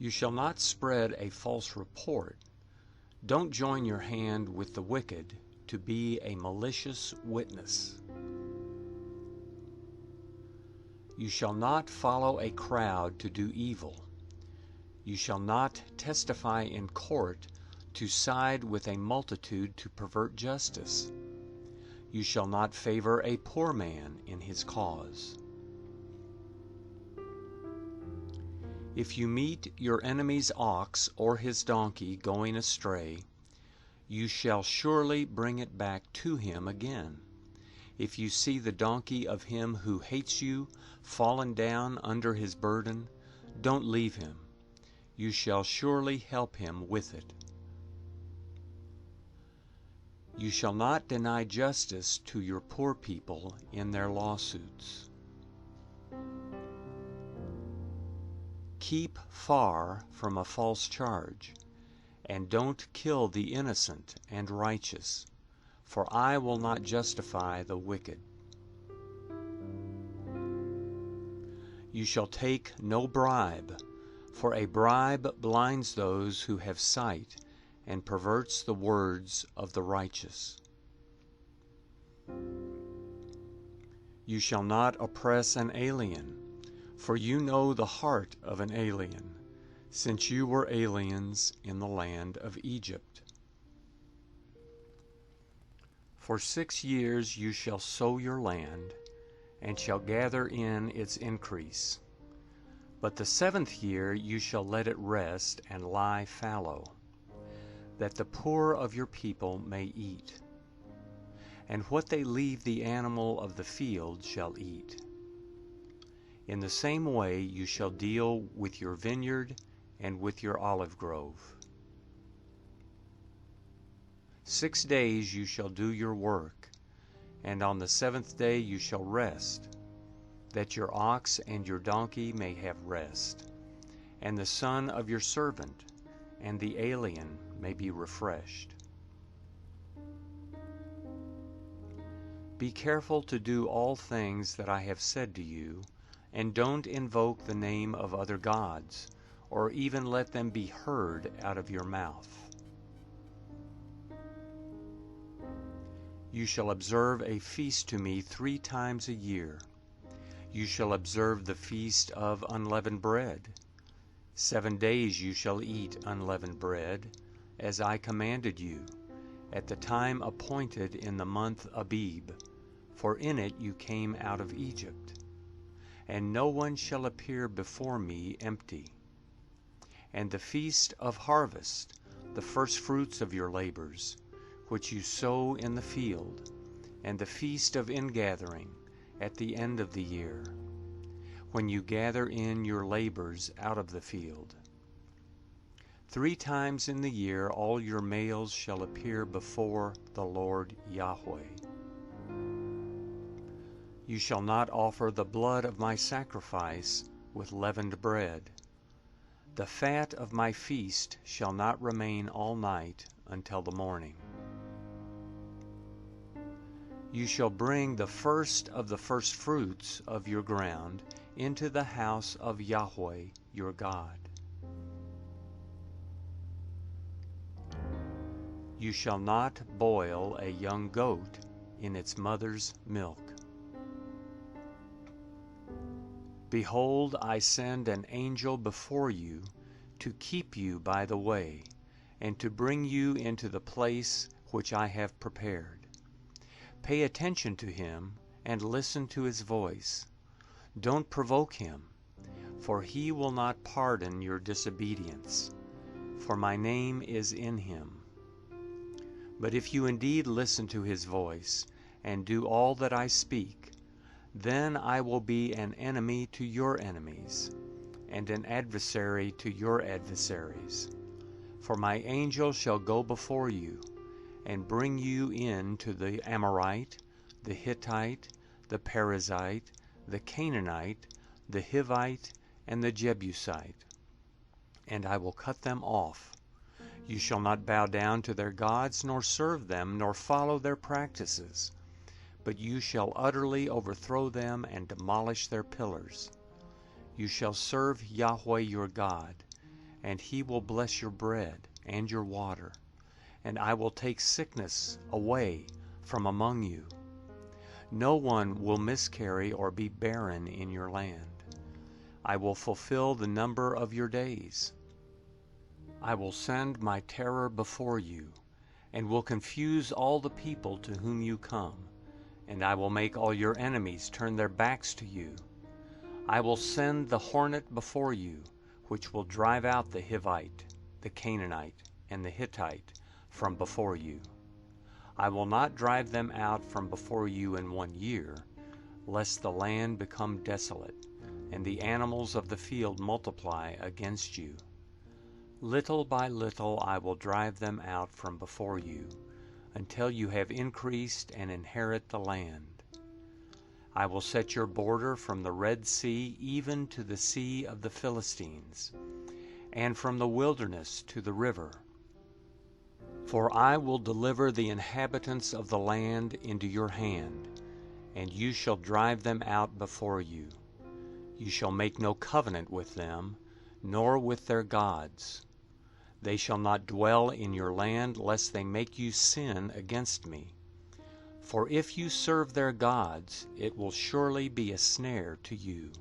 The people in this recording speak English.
You shall not spread a false report. Don't join your hand with the wicked to be a malicious witness. You shall not follow a crowd to do evil. You shall not testify in court to side with a multitude to pervert justice. You shall not favor a poor man in his cause. If you meet your enemy's ox or his donkey going astray, you shall surely bring it back to him again. If you see the donkey of him who hates you fallen down under his burden, don't leave him. You shall surely help him with it. You shall not deny justice to your poor people in their lawsuits. Keep far from a false charge, and don't kill the innocent and righteous, for I will not justify the wicked. You shall take no bribe, for a bribe blinds those who have sight and perverts the words of the righteous. You shall not oppress an alien, for you know the heart of an alien, since you were aliens in the land of Egypt. For 6 years you shall sow your land, and shall gather in its increase. But the 7th year you shall let it rest and lie fallow, that the poor of your people may eat. And what they leave the animal of the field shall eat. In the same way you shall deal with your vineyard and with your olive grove. 6 days you shall do your work, and on the 7th day you shall rest, that your ox and your donkey may have rest, and the son of your servant and the alien may be refreshed. Be careful to do all things that I have said to you, and don't invoke the name of other gods, or even let them be heard out of your mouth. You shall observe a feast to me 3 times a year. You shall observe the feast of unleavened bread. 7 days you shall eat unleavened bread, as I commanded you, at the time appointed in the month Abib, for in it you came out of Egypt. And no one shall appear before me empty. And the feast of harvest, the first fruits of your labors, which you sow in the field, and the feast of ingathering at the end of the year, when you gather in your labors out of the field. 3 times in the year all your males shall appear before the Lord Yahweh. You shall not offer the blood of my sacrifice with leavened bread. The fat of my feast shall not remain all night until the morning. You shall bring the first of the first fruits of your ground into the house of Yahweh your God. You shall not boil a young goat in its mother's milk. Behold, I send an angel before you to keep you by the way, and to bring you into the place which I have prepared. Pay attention to him and listen to his voice. Don't provoke him, for he will not pardon your disobedience, for my name is in him. But if you indeed listen to his voice and do all that I speak, then I will be an enemy to your enemies, and an adversary to your adversaries. For my angel shall go before you, and bring you in to the Amorite, the Hittite, the Perizzite, the Canaanite, the Hivite, and the Jebusite. And I will cut them off. You shall not bow down to their gods, nor serve them, nor follow their practices, but you shall utterly overthrow them and demolish their pillars. You shall serve Yahweh your God, and he will bless your bread and your water, and I will take sickness away from among you. No one will miscarry or be barren in your land. I will fulfill the number of your days. I will send my terror before you, and will confuse all the people to whom you come, and I will make all your enemies turn their backs to you. I will send the hornet before you, which will drive out the Hivite, the Canaanite, and the Hittite from before you. I will not drive them out from before you in 1 year, lest the land become desolate, and the animals of the field multiply against you. Little by little I will drive them out from before you, until you have increased and inherit the land. I will set your border from the Red Sea even to the Sea of the Philistines, and from the wilderness to the river. For I will deliver the inhabitants of the land into your hand, and you shall drive them out before you. You shall make no covenant with them, nor with their gods. They shall not dwell in your land, lest they make you sin against me. For if you serve their gods, it will surely be a snare to you.